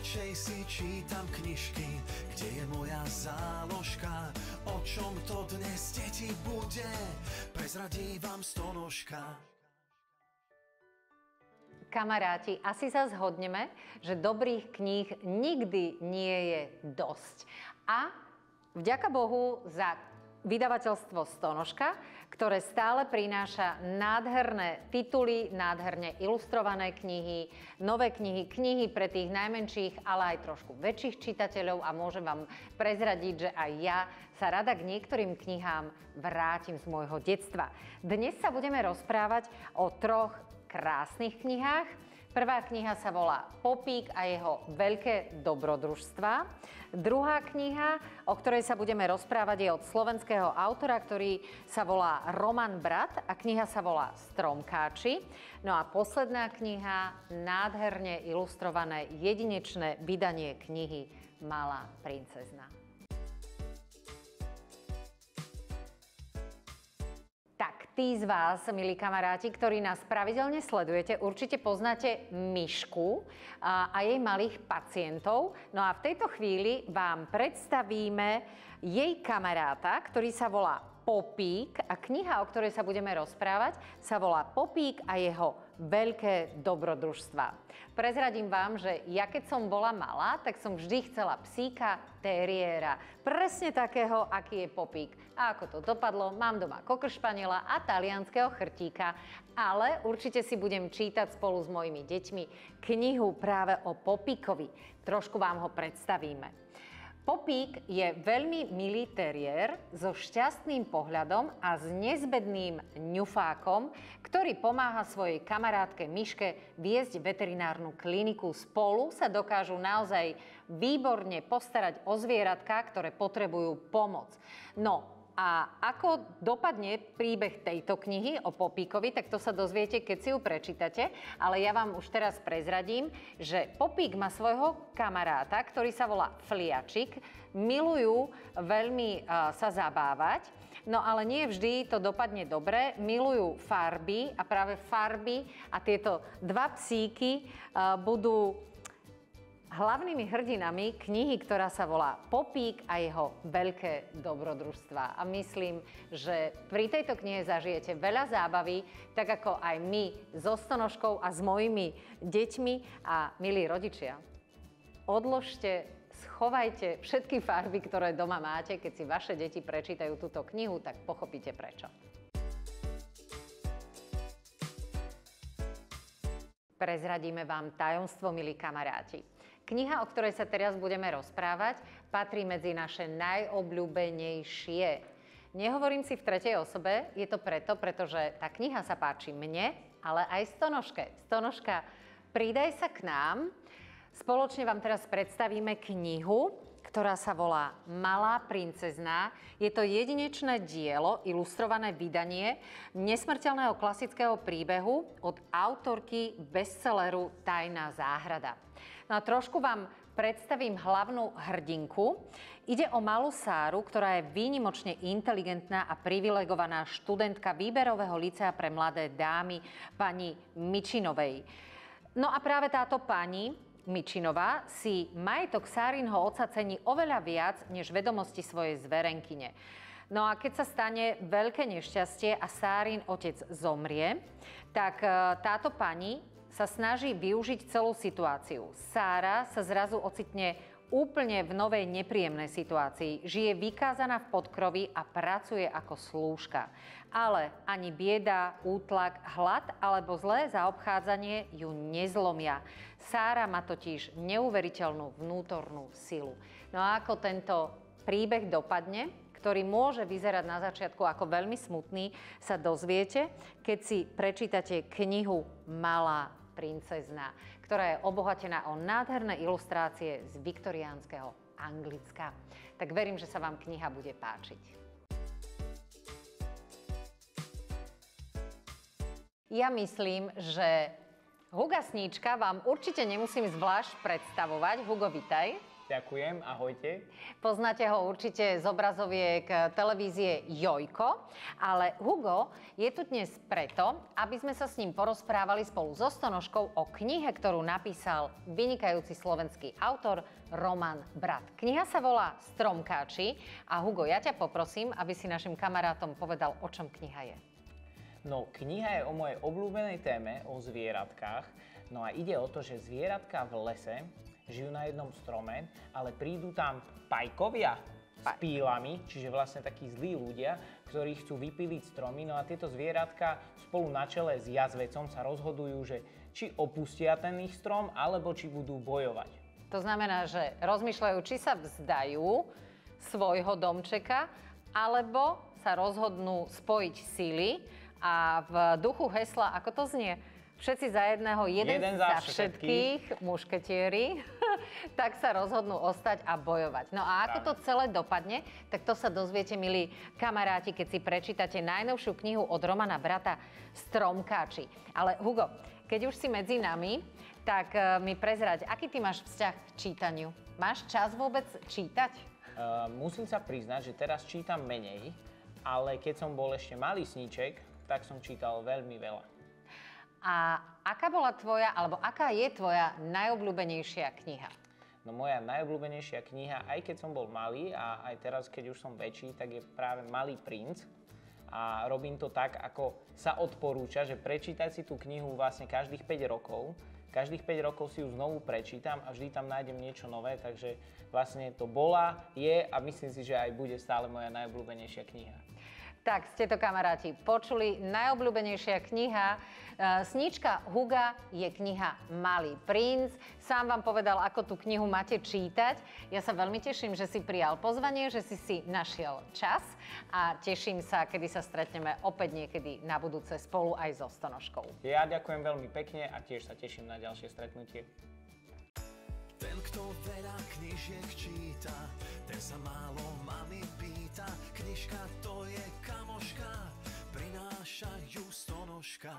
Radšej si čítam knižky, kde je moja záložka. O čom to dnes, deti, bude? Prezradí vám Stonožka. Kamaráti, asi sa zhodneme, že dobrých kníh nikdy nie je dosť. A vďaka Bohu za vydavateľstvo Stonožka, ktoré stále prináša nádherné tituly, nádherne ilustrované knihy, nové knihy, knihy pre tých najmenších, ale aj trošku väčších čitateľov, a môžem vám prezradiť, že aj ja sa rada k niektorým knihám vrátim z môjho detstva. Dnes sa budeme rozprávať o troch krásnych knihách. Prvá kniha sa volá Popík a jeho veľké dobrodružstvá. Druhá kniha, o ktorej sa budeme rozprávať, je od slovenského autora, ktorý sa volá Roman Brat a kniha sa volá Stromkáči. No a posledná kniha, nádherne ilustrované jedinečné vydanie knihy Malá princezna. Tak, tí z vás, milí kamaráti, ktorí nás pravidelne sledujete, určite poznáte Myšku a jej malých pacientov. No a v tejto chvíli vám predstavíme jej kamaráta, ktorý sa volá Popík, a kniha, o ktorej sa budeme rozprávať, sa volá Popík a jeho veľké dobrodružstvá. Prezradím vám, že ja keď som bola malá, tak som vždy chcela psíka teriéra. Presne takého, aký je Popík. A ako to dopadlo, mám doma cocker spaniela a talianskeho chrtíka, ale určite si budem čítať spolu s mojimi deťmi knihu práve o Popíkovi. Trošku vám ho predstavíme. Popík je veľmi milý teriér so šťastným pohľadom a s nezbedným ňufákom, ktorý pomáha svojej kamarátke Myške viesť veterinárnu kliniku. Spolu sa dokážu naozaj výborne postarať o zvieratka, ktoré potrebujú pomoc. No, a ako dopadne príbeh tejto knihy o Popíkovi, tak to sa dozviete, keď si ju prečítate. Ale ja vám už teraz prezradím, že Popík má svojho kamaráta, ktorý sa volá Fliačik. Milujú veľmi sa zabávať, no ale nie vždy to dopadne dobre. Milujú farby a práve farby a tieto dva psíky budú hlavnými hrdinami knihy, ktorá sa volá Popík a jeho veľké dobrodružstvá. A myslím, že pri tejto knihe zažijete veľa zábavy, tak ako aj my so Stonožkou a s mojimi deťmi. A milí rodičia, odložte, schovajte všetky farby, ktoré doma máte. Keď si vaše deti prečítajú túto knihu, tak pochopíte prečo. Prezradíme vám tajomstvo, milí kamaráti. Kniha, o ktorej sa teraz budeme rozprávať, patrí medzi naše najobľúbenejšie. Nehovorím si v tretej osobe, je to pretože tá kniha sa páči mne, ale aj Stonožke. Stonožka, pridaj sa k nám. Spoločne vám teraz predstavíme knihu, ktorá sa volá Malá princezna. Je to jedinečné dielo, ilustrované vydanie nesmrteľného klasického príbehu od autorky bestselleru Tajná záhrada. No a trošku vám predstavím hlavnú hrdinku. Ide o malú Sáru, ktorá je výnimočne inteligentná a privilegovaná študentka výberového licea pre mladé dámy pani Mičinovej. No a práve táto pani Mičinová si majetok Sárinho otca cení oveľa viac než vedomosti svojej zverenkyne. No a keď sa stane veľké nešťastie a Sárin otec zomrie, tak táto pani sa snaží využiť celú situáciu. Sára sa zrazu ocitne úplne v novej nepríjemnej situácii. Žije vykázaná v podkroví a pracuje ako slúžka. Ale ani bieda, útlak, hlad alebo zlé zaobchádzanie ju nezlomia. Sára má totiž neuveriteľnú vnútornú silu. No a ako tento príbeh dopadne, ktorý môže vyzerať na začiatku ako veľmi smutný, sa dozviete, keď si prečítate knihu Malá princezna, ktorá je obohatená o nádherné ilustrácie z viktoriánskeho Anglicka. Tak verím, že sa vám kniha bude páčiť. Ja myslím, že Huga Sníčka vám určite nemusím zvlášť predstavovať. Hugo, vitaj. Ďakujem, ahojte. Poznáte ho určite z obrazoviek televízie Jojko, ale Hugo je tu dnes preto, aby sme sa s ním porozprávali spolu so Stonožkou o knihe, ktorú napísal vynikajúci slovenský autor Roman Brat. Kniha sa volá Stromkáči a Hugo, ja ťa poprosím, aby si našim kamarátom povedal, o čom kniha je. No, kniha je o mojej obľúbenej téme, o zvieratkách. No a ide o to, že zvieratka v lese žijú na jednom strome, ale prídu tam pajkovia s pílami, čiže vlastne takí zlí ľudia, ktorí chcú vypíliť stromy. No a tieto zvieratka spolu na čele s jazvecom sa rozhodujú, že či opustia ten ich strom, alebo či budú bojovať. To znamená, že rozmýšľajú, či sa vzdajú svojho domčeka, alebo sa rozhodnú spojiť síly a v duchu hesla, ako to znie, všetci za jedného, jeden za všetkých, mušketieri, tak sa rozhodnú ostať a bojovať. No a ako to celé dopadne, tak to sa dozviete, milí kamaráti, keď si prečítate najnovšiu knihu od Romana Brata Stromkáči. Ale Hugo, keď už si medzi nami, tak mi prezrať, aký ty máš vzťah k čítaniu? Máš čas vôbec čítať? Musím sa priznať, že teraz čítam menej, ale keď som bol ešte malý sníček, tak som čítal veľmi veľa. A aká bola tvoja, alebo aká je tvoja najobľúbenejšia kniha? No moja najobľúbenejšia kniha, aj keď som bol malý a aj teraz, keď už som väčší, tak je práve Malý princ. A robím to tak, ako sa odporúča, že prečítať si tú knihu vlastne každých 5 rokov. Každých 5 rokov si ju znovu prečítam a vždy tam nájdem niečo nové, takže vlastne to bola, je a myslím si, že aj bude stále moja najobľúbenejšia kniha. Tak ste to, kamaráti, počuli. Najobľúbenejšia kniha sníčka Huga je kniha Malý princ. Sám vám povedal, ako tú knihu máte čítať. Ja sa veľmi teším, že si prijal pozvanie, že si našiel čas a teším sa, kedy sa stretneme opäť niekedy na budúce spolu aj so Stonožkou. Ja ďakujem veľmi pekne a tiež sa teším na ďalšie stretnutie. Ten, kto veľa knižiek číta, ten sa málo mami pýta. Knižka to je kamoška, prináša ju Stonožka.